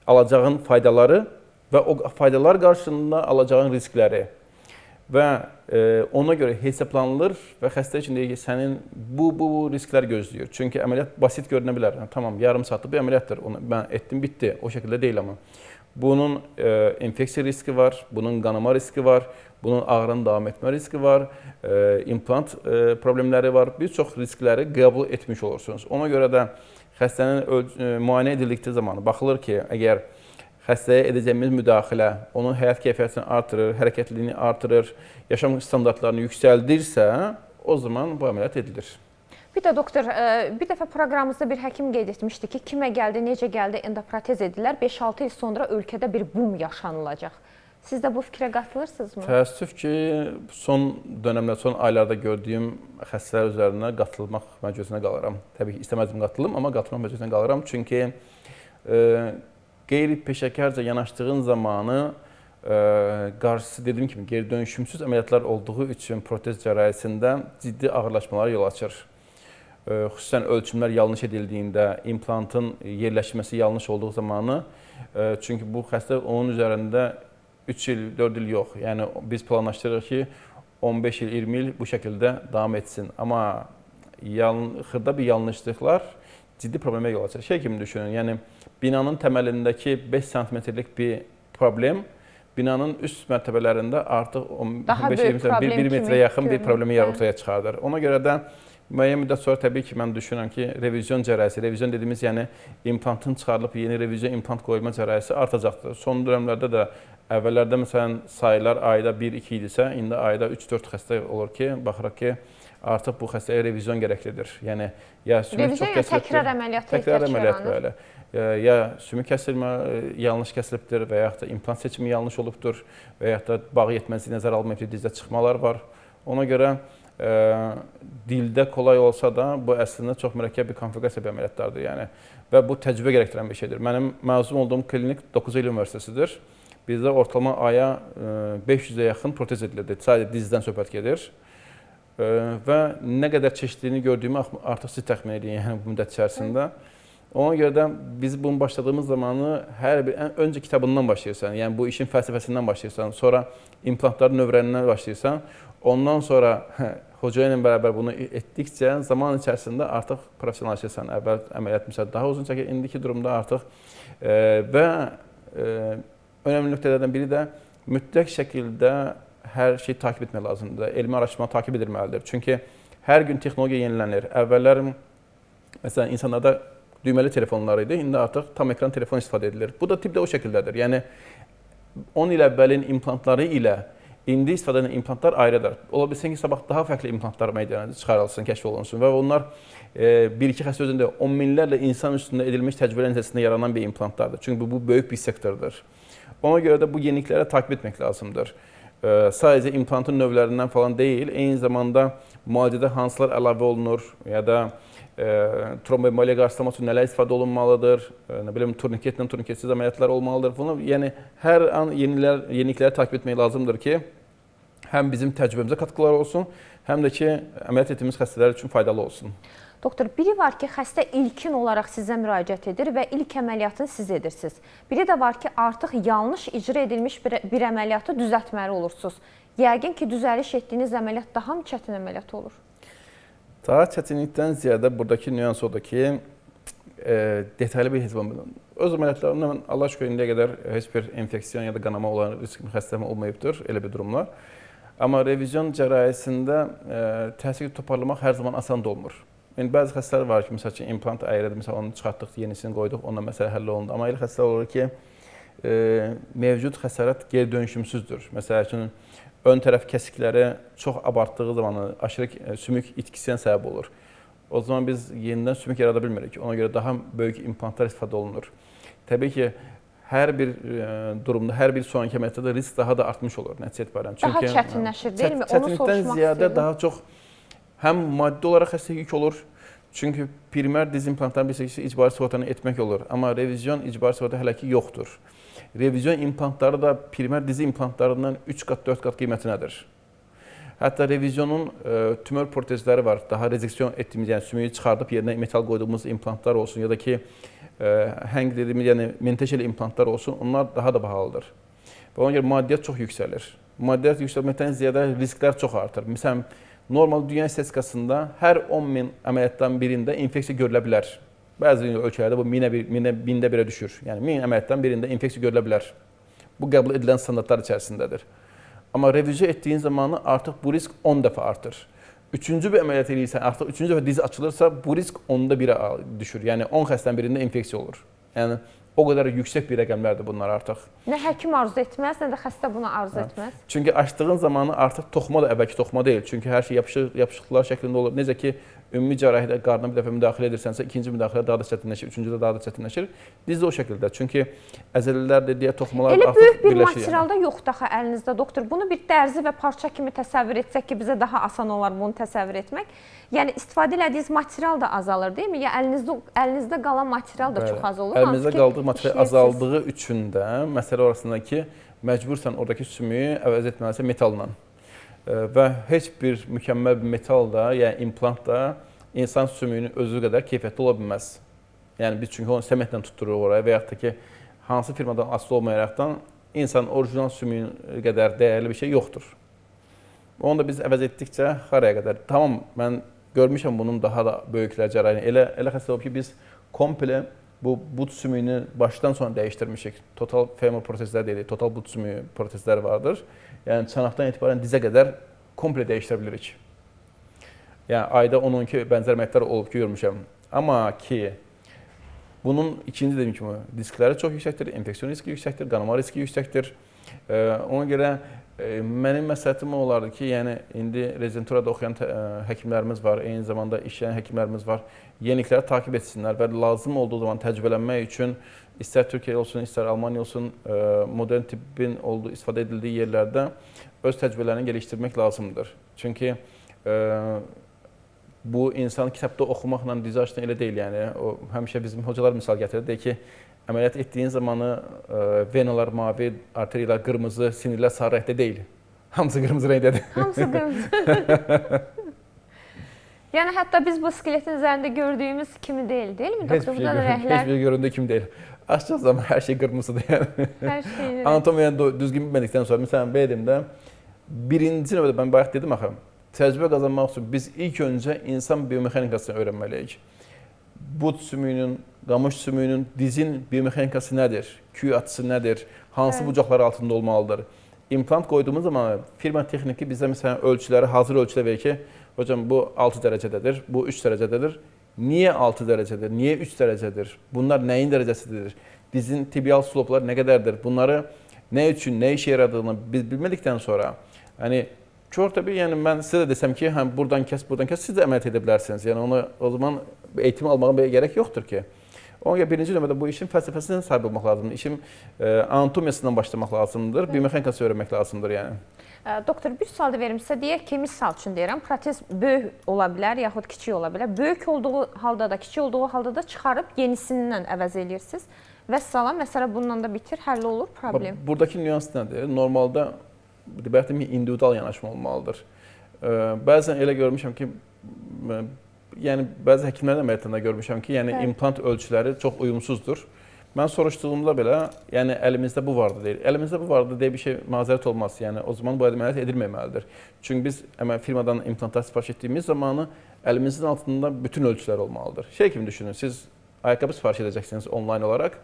Alacağın faydaları və o faydalar qarşılığında alacağın riskləri. Və ona görə hesablanılır və xəstə üçün deyir ki, sənin bu risklər gözləyir. Çünki əməliyyat basit görünə bilər. Tamam, yarım saatlı bir əməliyyatdır. Onu mən etdim, bitdi. O şəkildə deyil amma. Bunun infeksiya riski var, bunun qanama riski var, bunun ağrının davam etmə riski var, implant problemləri var. Bir çox riskləri qəbul etmiş olursunuz. Ona görə də xəstənin müayinə edildikdə zamanı baxılır ki, əgər xəstəyə edəcəyimiz müdaxilə onun həyat keyfiyyətini artırır, hərəkətliyini artırır, yaşam standartlarını yüksəldirsə, o zaman bu əməliyyat edilir. Bir də doktor, bir dəfə proqramımızda bir həkim qeyd etmişdi ki, kimə gəldi, necə gəldi, endoprotez edirlər, 5-6 il sonra ölkədə bir boom yaşanılacaq. Siz də bu fikrə qatılırsınızmı? Təəssüf ki, son dönəmdə, son aylarda gördüyüm xəstələr üzərinə qatılmaq məcburiyyətində qalıram. Təbii ki, istəməzdim qatılım, amma qatılmaq məcburiyyətində qalıram. Çünki qeyri-peşəkarca yanaşdığın zamanı qarşısı dediyim kimi geri dönüşümsüz əməliyyatlar olduğu üçün protez cərrahəsində ciddi ağırlaşmalara yol açır. Xüsusən ölçümlər yanlış edildiyində, implantın yerləşməsi yanlış olduğu zamanı, çünki bu xəstə onun üzərində 3 il, 4 il yox. Yəni biz planlaşdırırıq ki, 15 il, 20 il bu şəkildə davam etsin. Amma xırda bir yanlışlıqlar ciddi problemə yol açır. Şey kimi düşünün, yəni binanın təməlindəki 5 sm-lik bir problem binanın üst mərtəbələrində artıq 1 metrə yaxın bir problemi ortaya çıxardır. Ona görə də müəyyən müddət sonra təbii ki, mən düşünürəm ki, revizyon cərrahəsi, revizyon dediyimiz yəni implantın çıxarılıb yeni revizyon implant qoyma cərrahəsi artacaqdır. Son dövrlərdə də əvvəllərdə məsələn sayılar ayda 1-2 idisə, indi ayda 3-4 xəstə olur ki, baxırıq ki, artıq bu xəstəyə revizyon gərəklidir. Yəni ya sümük çox kəsilibdir. Təkrar əməliyyat belə. Ya sümük kəsilmə yanlış kəsilibdir və yaxud da implant seçimi yanlış olubdur və yaxud da bağı yetməzliyi nəzərə alınmayıb dizdə çıxmalar var. Ona görə dildə kolay olsa da bu əslində çox mürəkkəb bir konfiqurasiya bir əməliyyatlardır. Yəni və bu təcrübə gərəkdirən bir şeydir. Mənim məzun olduğum klinik 9 Eylül Üniversitesidir. Bizdə ortalama aya 500-ə yaxın protez edilirdi. Sadəcə dizdən söhbət gedir. Və nə qədər çeşidliyini gördüyümü artıq siz təxmin edin, yəni bu müddət içərisində. Ona görə də biz bunu başladığımız zamanı öncə kitabından başlayırsan, yəni bu işin fəlsəfəsindən başlayırsan, sonra implantların növrənindən başlayırsan, ondan sonra hoca ilə bərabər bunu etdikcə zaman içərisində artıq professionallaşırsan. Əvvəl əməliyyat məsələn daha uzun çəkir, indiki durumda artıq və önəmli nöqtələrdən biri də mütləq şəkildə hər şeyi takib etmək lazımdır. Elmi araşdırma takib edilməlidir. Çünki hər gün texnologiya yenilənir. Əvvəllər məsələn insanlarda düyməli telefonlar idi, indi artıq tam ekran telefon istifadə edilir. Bu da tibb də o şəkildədir. Yəni 10 il əvvəlin implantları ilə indi istifadə edən implantlar ayrıdır. Ola bilsin ki, sabah daha fərqli implantlar meydana çıxarılsın, kəşf olunsun və onlar bir-iki xəstə özündə 10 minlərlə insan üstündə edilmiş təcrübə nəticəsində yaranan bir implantlardır. Çünki bu böyük bir sektordur. Ona görə də bu yenilikləri takib etmək lazımdır. Sadəcə implantın növlərindən falan deyil, eyni zamanda müalicədə hansılar əlavə olunur ya da tromboemboliya qarşılamaq üçün nələr istifadə olunmalıdır, turniketlə turniketsiz əməliyyatlar olmalıdır. Bunu, yəni hər an yenilikləri takib etmək lazımdır ki, həm bizim təcrübəmizə katkılar olsun, həm də ki, əməliyyat etdiyimiz xəstələr üçün faydalı olsun. Doktor, biri var ki, xəstə ilkin olaraq sizə müraciət edir və ilk əməliyyatını siz edirsiniz. Biri də var ki, artıq yanlış icra edilmiş bir əməliyyatı düzəltməli olursunuz. Yəqin ki, düzəliş etdiyiniz əməliyyat daha mı çətin əməliyyat olur? Daha çətinlikdən ziyadə buradakı nüans odur ki, detaylı bir hesablamaq. Öz əməliyyatlarımda mən Allah şükür indiyə qədər heç bir infeksiyon ya da qanama olan riskli xəstəmə olmayıbdır, elə bir durumlar. Amma revizyon cərrahəsində təsir toparlamaq hər zaman asan da olmur. Yəni bəzi xəstələr var ki, məsəl üçün implant əyridir, məsələn onu çıxartdıq, yenisini qoyduq, onunla məsələ həll olundu. Amma elə xəstələr olur ki, mövcud xəsarət geri dönüşümsüzdür. Məsəl üçün ön tərəf kəsikləri çox abartdığı zaman aşırı sümük itkisinə səbəb olur. O zaman biz yenidən sümük yarada bilmirik. Ona görə daha böyük implantlar istifadə olunur. Təbii ki, hər bir durumda, hər bir sonraki əməliyyatda risk daha da artmış olur nəticə etibarən. Daha çətinləşir, deyilmi? Onu soruşmaq çətinlikdən ziyadə daha çox həm maddi olaraq xəstəyə yük olur. Çünki primer diz implantlarını bilirsiniz ki, icbari sığortanı etmək olur. Amma revizyon icbari sığorta hələ ki yoxdur. Revizyon implantları da primer dizi implantlarından 3 qat, 4 qat qiymətinədir. Hətta revizyonun tümör protezləri var. Daha rezeksiyon etdiyimiz, yəni sümüyü çıxardıb yerinə metal qoyduğumuz implantlar olsun ya da ki həng dediyimiz, yəni menteşeli implantlar olsun, onlar daha da bahalıdır. Və ona görə maddiyyat çox yüksəlir. Maddiyyat yüksəlməkdən ziyadə risklər çox artır. Məsələn, normal dünya statistikasında hər 10.000 əməliyyatdan birində infeksiya görülə bilər. Bəzi ölkələrdə bu bində birə düşür. Yəni 1000 əməliyyatdan birində infeksiya görülə bilər. Bu qəbul edilən standartlar içərisindədir. Amma revizyon etdiyin zamanı artıq bu risk 10 dəfə artır. Üçüncü bir əməliyyat edirsən, artıq üçüncü dəfə diz açılırsa bu risk 10-da 1-ə düşür. Yəni 10 xəstənin birində infeksiya olur. Yəni o qədər yüksək bir rəqəmlərdir bunlar artıq. Nə həkim arzu etməz, nə də xəstə bunu arzu etməz. Çünki açdığın zamanı artıq toxuma da əvvəlki toxuma deyil. Çünki hər şey yapışıqlar şəklində olur. Necə ki, ümumi cərrahidə qarına bir dəfə müdaxilə edirsənsə, ikinci müdaxilə daha da çətinləşir, üçüncü də daha da çətinləşir. Diz də o şəkildə. Çünki əzəlilər dediyə toxumalar elə artıq birləşir. Elə böyük bir materialda yoxdur axı əlinizdə, doktor. Bunu bir dərzi və parça kimi təsəvvür etsək ki, bizə daha asan olar bunu təsəvvür etmək. Yəni istifadə etdiyiniz material da azalır, deyilmi? Ya əlinizdə qalan material da çox az olur. Əlinizdə qaldığı material azaldığı üçün də məsələ orasındakı məcbursan oradakı sümüyü əvəz etməlisən metalla. Və heç bir mükəmməl bir metal da, yəni implant da insan sümüyünün özü qədər keyfiyyətli ola bilməz. Yəni biz çünki onu səmətlə tutdururuq oraya və yaxud da ki, hansı firmadan asılı olmayaraqdan insan orijinal sümüyün qədər dəyərli bir şey yoxdur. Onu da biz əvəz etdikcə haraya qədər. Tamam, mən görmüşəm bunun daha da böyüklər cərrahini. Elə xəstə olub ki, biz komple bu but sümüyünü başdan sona dəyişdirmişik. Total femur protezlər deyilik, total but sümüyü protezlər vardır. Yəni çanaqdan etibarən dizə qədər komple dəyişdirə bilirik. Yəni ayda 10-12 bənzər əməliyyatlar olub ki, görmüşəm. Amma ki, bunun ikinci dediyim kimi riskləri çox yüksəkdir, infeksiyon riski yüksəkdir, qanama riski yüksəkdir. Ona görə mənim məsləhətim olardı ki, yəni indi rezidenturada oxuyan həkimlərimiz var, eyni zamanda işləyən həkimlərimiz var. Yenilikləri takib etsinlər və lazım olduğu zaman təcrübələnmək üçün istər Türkiyə olsun, istər Almaniya olsun, modern tibbin istifadə edildiyi yerlərdə öz təcrübələrini gəlişdirmək lazımdır. Çünki bu insan kitabda oxumaqla dizi açdığın elə deyil. Yəni o həmişə bizim hocalar misal gətirir, deyir ki, əməliyyat etdiyin zamanı venalar mavi, arteriyalar qırmızı, sinirlər sarı rəngdə deyil. Hamısı qırmızı rəngdədir. Hamısı qırmızı. Yəni hətta biz bu skeletin üzərində gördüyümüz kimi deyil, deyilmi? Heç bir göründüyü kimi deyil. Açdığın zaman hər şey qırmızıdır. Yəni. Hər şey. Anatomiyanı düzgün bilmədikdən sonra, məsələn, B-edimdə birinci növbədə mən bayaq dedim axı, təcrübə qazanmaq üçün biz ilk öncə insan biomexanikasını öyrənməliyik. But sümüyünün, qamış sümüyünün, dizin biomexanikası nədir? Küy açısı nədir? Hansı bucaqlar altında olmalıdır? İmplant qoyduğumuz zaman firma texniki bizə məsələn ölçüləri, hazır ölçüdə verir ki, hocam bu 6 dərəcədədir, bu 3 dərəcədədir. Niyə 6 dərəcədir? Niyə 3 dərəcədir? Bunlar nəyin dərəcəsidir? Dizin tibial slopları nə qədərdir? Bunları nə üçün, nə işə yaradığını biz bilmədikdən sonra, yəni kör təbii, yəni mən sizə də desəm ki, həm buradan kəs, siz də əməliyyat edə bilərsiniz. Yəni onu o zaman eğitim almağa gərək yoxdur ki. Ona görə birinci növbədə bu işin fəlsəfəsindən sahib olmaq lazımdır. İşin anatomiyasından başlamaq lazımdır, biomexanikası öyrənmək lazımdır yəni. Doktor, bir sual da verim sizə. Deyək ki, misal üçün deyirəm, protez böyük ola bilər, yaxud kiçik ola bilər. Böyük olduğu halda da, kiçik olduğu halda da çıxarıb yenisindən əvəz edirsiniz. Və salam, məsələ bununla da bitir, həll olur, problem. Buradakı nüans nədir? Normalda individual yanaşma olmalıdır. Bəzən elə görmüşəm ki, yəni bəzi həkimlərin əməliyyatında görmüşəm ki, yəni implant ölçüləri çox uyumsuzdur. Mən soruşduğumda belə, yəni əlimizdə bu vardı deyir. Əlimizdə bu vardı deyə bir şey mazərət olmaz. Yəni o zaman bu əməliyyat edilməməlidir. Çünki biz firmadan implantlar sifariş etdiyimiz zamanı əlimizin altında bütün ölçülər olmalıdır. Şey kimi düşünün, siz ayaqqabı sifariş edəcəksiniz onlayn olaraq.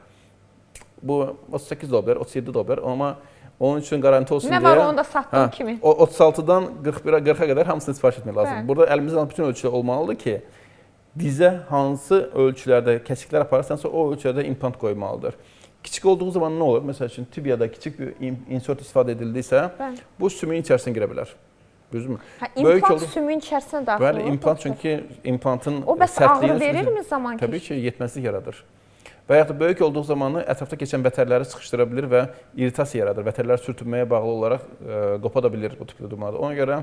Bu 38 dollar, 37 dollar, amma onun üçün garanti olsun deyə... Nə var onda satdığım kimi? 36-dan 40-a qədər hamısını sifariş etmək lazım. Burada əlimizdən bütün ölçülər olmalıdır ki, dizə hansı ölçülərdə kəsiklər aparırsansa, o ölçülərdə implant qoymalıdır. Kiçik olduğu zaman nə olur? Məsəl üçün tibyada kiçik bir insert istifadə edildiysə, bu sümüyün içərisinə girə bilər. Düzdürmü? İmplant sümüyün içərisinə daxil olur. Bəli, implant çünki implantın o bəs ağrı verirmi zaman keçir? Təbii ki, yetməzlik yaradır. Və yaxud da böyük olduğu zamanı ətrafda keçən vətərləri sıxışdıra bilir və iritasiya yaradır. Vətərlər sürtünməyə bağlı olaraq qopa da bilir bu tipli durumlarda. Ona görə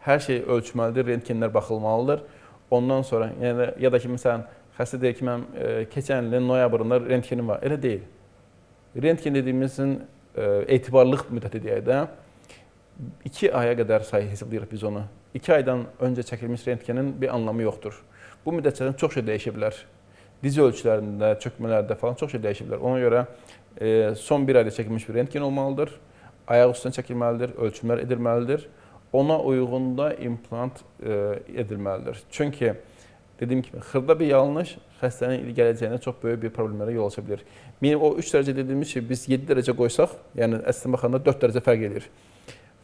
hər şey ölçülməlidir, rentgenlər baxılmalıdır. Ondan sonra, yəni ya da ki, məsələn, xəstə deyir ki, mən keçən ilin noyabrında rentgenim var. Elə deyil. Rentgen dediyimizin etibarlılıq müddəti deyək də, 2 aya qədər sayı hesablayırıq biz onu. 2 aydan öncə çəkilmiş rentgenin bir anlamı yoxdur. Bu müddətdə çox şey dəyişə bilər. Diz ölçülərində, çökmələrdə falan çox şey dəyişə bilər. Ona görə son 1 ayda çəkilmiş bir rentgen olmalıdır. Ayaq üstünə çəkilməlidir, ölçümlər edilməlidir. Ona uyğun da implant edilməlidir. Çünki dediyim kimi, xırda bir yanlış xəstənin gələcəyinə çox böyük bir problemlərə yol aça bilər. O 3 dərəcə dediyimiz ki, biz 7 dərəcə qoysaq, yəni əslində baxanda 4 dərəcə fərq edir.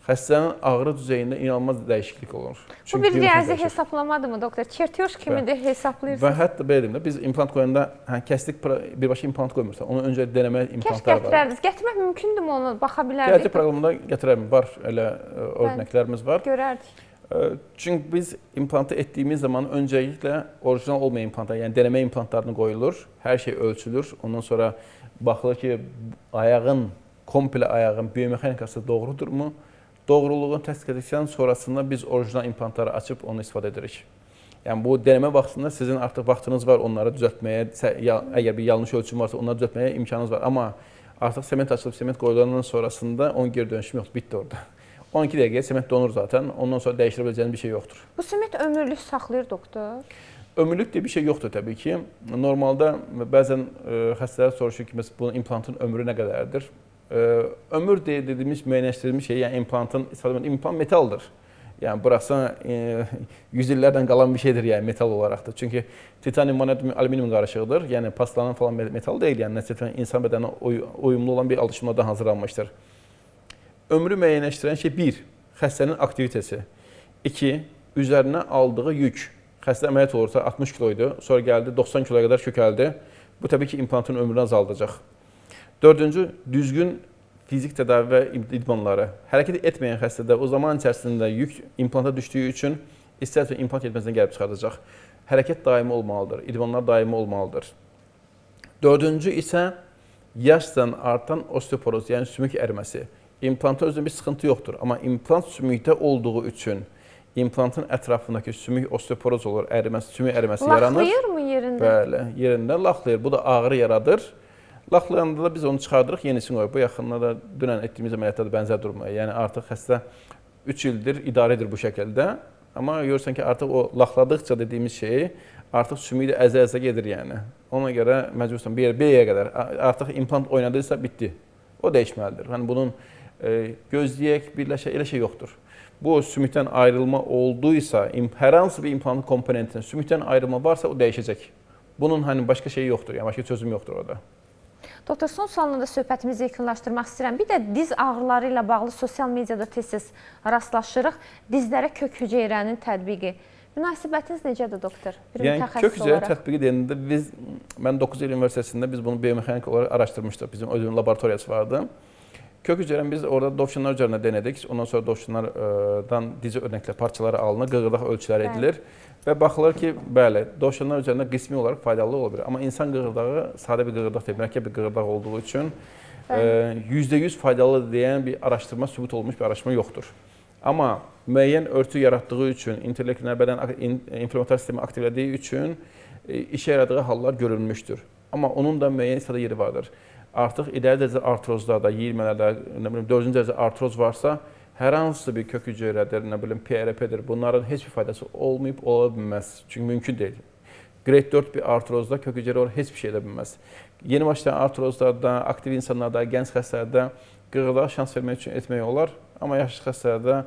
Xəstənin ağrı düzeyində inanılmaz dəyişiklik olur. Bu bir riyazi hesablamadır mı doktor? Çertyoş kimidir, hesablayırsınız? Və hətta belə deyim də, biz implant qoyanda kəsdik birbaşa implant qoymursa, onu öncə denəmə implantlar var. Gətirərdiniz. Gətirmək mümkündürmü onu? Baxa bilərdik. Gələcək proqramında gətirərəm. Var, elə örnəklərimiz var. Görərdik. Çünki biz implantı etdiyimiz zaman öncəliklə orijinal olmayan implantlar, yəni denəmə implantlarını qoyulur, hər şey ölçülür. Ondan sonra baxılır ki, ayağın, komple ayağın biomexanikası doğrudurmu? Doğruluğunu təsdiq edildikdən sonrasında biz orijinal implantları açıb onu istifadə edirik. Yəni bu denəmə vaxtında sizin artıq vaxtınız var onları düzəltməyə, əgər bir yanlış ölçüm varsa onları düzəltməyə imkanınız var. Amma artıq sement açılıb sement qoyulandan sonrasında onun geri dönüşüm yoxdur, bitdi orada. 12 dəqiqəyə sement donur zaten, ondan sonra dəyişdirə biləcəyiniz bir şey yoxdur. Bu sement ömürlük saxlayır doktor? Ömürlük deyə bir şey yoxdur təbii ki. Normalda bəzən xəstələr soruşur ki, bunun implantın ömrü nə qədərdir? Ömür dediyimiz müəyyənləşdirilmiş şey, yəni implantın istifadə edilən implant metaldır. Yəni burası 100 illərdən qalan bir şeydir, yəni metal olaraq da. Çünki titanium, vanadium, alüminium qarışığıdır. Yəni paslanan falan metal deyil, yəni nəticədə insan bədəninə uyumlu olan bir alışmadan hazırlanmışdır. Ömrü müəyyənləşdirən şey 1. Xəstənin aktivitəsi. 2. Üzərinə aldığı yük. Xəstə əməliyyat olursa 60 kiloydu, sonra gəldi 90 kiloya qədər kökəldi. Bu təbii ki, implantın ömrünü azaldacaq. 4. Düzgün fizik tədavi və idmanları. Hərəkət etməyən xəstədə o zaman içərisində yük implanta düşdüyü üçün istər-istəməz implant yetməzliyindən gəlib çıxardacaq. Hərəkət daimi olmalıdır, idmanlar daimi olmalıdır. 4. isə yaşla artan osteoporoz, yəni sümük əriməsi. İmplanta özünün bir sıxıntı yoxdur, amma implant sümükdə olduğu üçün implantın ətrafındakı sümük osteoporoz olur, sümük əriməsi yaranır. Laxlayır mı yerində? Bəli, yerində laxlayır. Bu da ağrı yaradır. Laxlayanda da biz onu çıxardırıq, yenisini qoyuruq. Bu yaxınlarda dünən etdiyimiz əməliyyatda da bənzər durmaya. Yəni artıq xəstə 3 ildir idarə edir bu şəkildə. Amma görürsən ki, artıq o laxladıqca dediyimiz şey artıq sümüyü də əzə-əzə gedir yəni. Ona görə məcbursan bir yerə qədər artıq implant oynadıysa bitdi. O dəyişməlidir. Yəni bunun gözləyək, birləşək, elə şey yoxdur. Bu sümükdən ayrılma olduysa, hər hansı bir implantın komponentinin sümükdən ayrılma varsa o dəyişəcək. Bunun hani başqa şey yoxdur, yəni başqa çözüm yoxdur orada. Doktor, son sualında da söhbətimizi yekunlaşdırmaq istəyirəm. Bir də diz ağrıları ilə bağlı sosial mediada tez-tez rastlaşırıq. Dizlərə kök hüceyrənin tətbiqi. Münasibətiniz necədir doktor? Yəni kök hüceyrə tətbiqi deyəndə mən 9 il universitetində biz bunu biomexanik olaraq araşdırmışdıq. Bizim özümüzün laboratoriyası vardı. Kök hüceyrəni biz orada dovşanlar üzərində denedik. Ondan sonra dovşanlardan dizi örnəklər parçaları alınır, qığırdaq ölçüləri edilir. Və baxılır ki, bəli, dovşanlar üzərində qismi olaraq faydalı ola bilər. Amma insan qığırdağı sadə bir qığırdaq deyil, mürəkkəb bir qığırdaq olduğu üçün %100 faydalı deyən bir araşdırma, sübut olmuş bir araşdırma yoxdur. Amma müəyyən örtü yaratdığı üçün, interleukinlər bədən inflamator sistemi aktivlədiyi üçün işə yaradığı hallar görülmüşdür. Amma onun da müəyyən istifadə yeri vardır. Artıq ileri dərəcə artrozlarda, yiyilmələrdə, 4-cü dərəcə artroz varsa, hər hansı bir kök hüceyrədir, PRP-dir, bunların heç bir faydası olmayıb, ola bilməz. Çünki mümkün deyil. Grade 4 bir artrozda kök hüceyrə heç bir şey edə bilməz. Yeni başlayan artrozlarda, aktiv insanlarda, gənc xəstələrdə qığırdağa şans vermək üçün etmək olar. Amma yaşlı xəstələrdə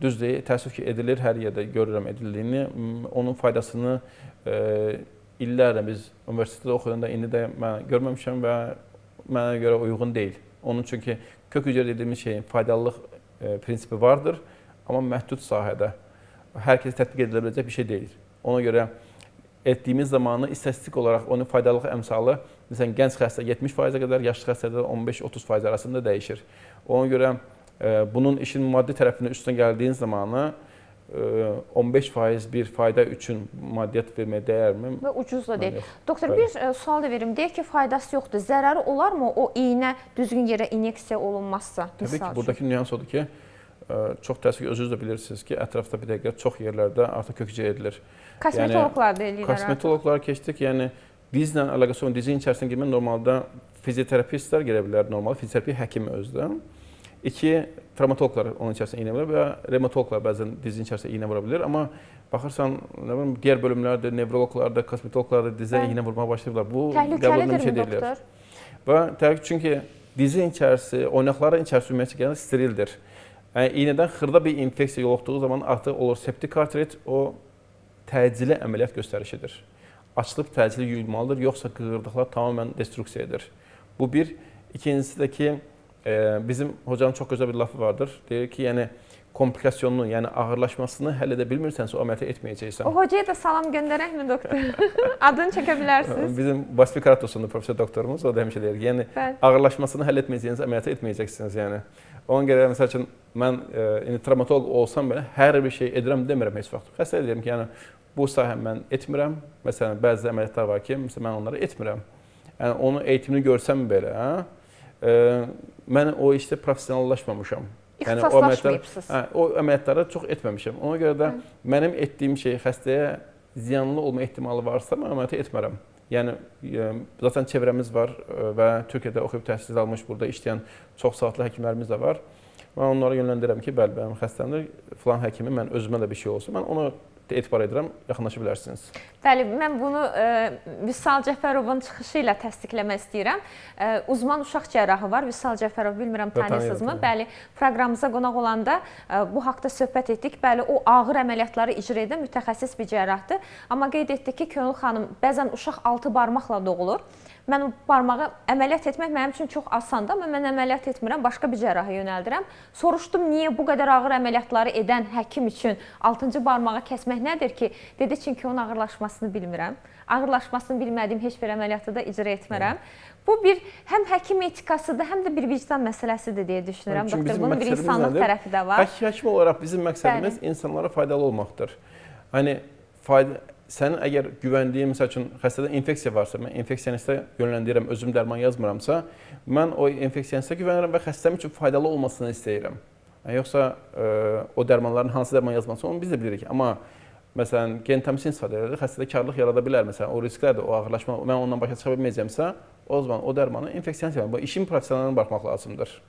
düz deyil, təəssüf ki, edilir, hər yerdə görürəm edildiyini. Onun faydasını illərlə biz universitetdə oxuyanda indi də mən görməmişəm və mənə görə uyğun deyil. Onun çünki kök hüceyrə dediyimiz şeyin faydalılıq prinsipi vardır, amma məhdud sahədə hər kəs tətbiq edilə biləcək bir şey deyil. Ona görə etdiyimiz zamanı istatistik olaraq onun faydalılıq əmsalı məsələn gənc xəstə 70%-ə qədər, yaşlı xəstədə 15-30% arasında dəyişir. Ona görə bunun işin maddi tərəfinə üstünə gəldiyin zamanı 15% bir fayda üçün maddiyyat verməyə dəyərmi? Və ucuz da deyil. Doktor, bir sual da verim. Deyək ki, faydası yoxdur. Zərəri olarmı o iynə düzgün yerə inyeksiya olunmazsa? Təbii ki, buradakı nüans odur ki, çox təəssüf ki, özünüz də bilirsiniz ki, ətrafda bir dəqiqə çox yerlərdə artıq kökücə edilir. Kosmetologlar da eləyirlər. Kosmetologlar keçdik, yəni dizlə əlaqəsi olan dizin içərisinə girmək normalda fizioterapistlər girə bilər, normal fizioterapi həkimi özdən. 2 travmatologlar onun içərisinə iynə vura bilər və revmatologlar bəzən dizin içərisinə iynə vura bilər. Amma baxırsan, nə bilim, digər bölümlərdə, nevrologlar da, kosmetologlar da dizə iynə vurmağa başlayırlar. Bu təhlükəlidirmi, doktor? Və təbii çünki dizin içərisi, oynaqların içərisi ümumiyyətlə sterildir. Yəni iynədən xırda bir infeksiya yoluxduğu zaman artıq olur septik artrit, o təcili əməliyyat göstərişidir. Açılıb təcili yuyulmalıdır, yoxsa qığırdıqlar tamamilə destruksiya edir. Bu bir. İkincisi də ki, bizim hocanın çox gözəl bir lafı vardır. Deyir ki, yəni komplikasyonunu, yəni ağırlaşmasını həll edə bilmirsənsə o əməliyyatı etməyəcəksən. O hocaya da salam göndərəkmi, doktor? Adını çəkə bilərsiniz. Bizim Vasfi Karatosundur professor doktorumuz, o da həmişə deyir. Yəni ağırlaşmasını həll etməyəcəyiniz əməliyyatı etməyəcəksiniz, yəni. Ona görə məsəl üçün mən travmatolog olsam belə hər bir şey edirəm demirəm heç vaxt. Xəstəyə deyirəm ki, yəni bu sahəni mən etmirəm. Məsələn, bəzi əməliyyatlar var ki, məsələn mən onları etmirəm. Yəni onun eğitimini görsəm belə, mən o işdə professionallaşmamışam. İxtisaslaşmayıbsınız. O əməliyyatları çox etməmişəm. Ona görə də mənim etdiyim şey xəstəyə ziyanlı olma ehtimalı varsa mən əməliyyatı etmərəm. Yəni zaten çevrəmiz var və Türkiyədə oxuyub təhsil almış, burada işləyən çox saatlı həkimlərimiz də var. Mən onlara yönləndirirəm ki, bəli, mənim xəstəmdir, filan həkimi, mən özümə də bir şey olsun, mən ona etibar edirəm, yaxınlaşa bilərsiniz. Bəli, mən bunu Vüsal Cəfərovun çıxışı ilə təsdiqləmək istəyirəm. Uzman uşaq cərrahı var, Vüsal Cəfərov, bilmirəm tanıyırsınızmı? Bəli, proqramımıza qonaq olanda bu haqda söhbət etdik. Bəli, o ağır əməliyyatları icra edən mütəxəssis bir cərrahdır. Amma qeyd etdik ki, Könül xanım, bəzən uşaq 6 barmaqla doğulur. Mən o barmağı əməliyyat etmək mənim üçün çox asandır, amma mən əməliyyat etmirəm, başqa bir cərraha yönəldirəm. Soruşdum, niyə bu qədər ağır əməliyyatları edən həkim üçün 6-cı barmağı kəsmək nədir ki? Dedi, çünki onun ağırlaşmasını bilmirəm. Ağırlaşmasını bilmədiyim heç bir əməliyyatı da icra etmərəm. Bu bir həm həkim etikasıdır, həm də bir vicdan məsələsidir deyə düşünürəm. Doktor, bunun bir insanlıq tərəfi də var. Həkim olaraq bizim məqsədimiz insanlara faydalı olmaqdır. Hani sənin əgər güvəndiyin, məsəl üçün, xəstədə infeksiya varsa, mən infeksiyonistə yönləndirirəm, özüm dərman yazmıramsa, mən o infeksiyonistə güvənirəm və xəstəm üçün faydalı olmasını istəyirəm. Yoxsa o dərmanların hansı dərman yazması, onu biz də bilirik. Amma, məsələn, gentamisin istifadə edir, xəstədə karlıq yarada bilər, məsələn, o risklərdir, o ağırlaşma, mən ondan başa çıxa bilməyəcəmsə, o zaman o dərmanı infeksiyonist yazmaq, işin professionalına baxmaq lazımdır.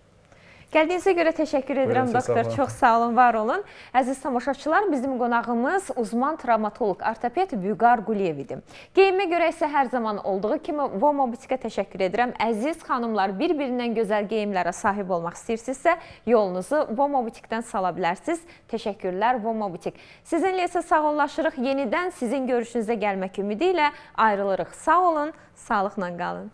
Gəldiyinizə görə təşəkkür edirəm, doktor. Çox sağ olun, var olun. Əziz tamaşaçılar, bizim qonağımız uzman travmatoloq, ortoped Vüqar Quliyev idi. Geyimə görə isə hər zaman olduğu kimi Voma Butikə təşəkkür edirəm. Əziz xanımlar, bir-birindən gözəl geyimlərə sahib olmaq istəyirsinizsə, yolunuzu Voma Butikdən sala bilərsiniz. Təşəkkürlər, Voma Butik. Sizinlə isə sağollaşırıq. Yenidən sizin görüşünüzə gəlmək ümidi ilə ayrılırıq. Sağ olun, sağlıqla qalın.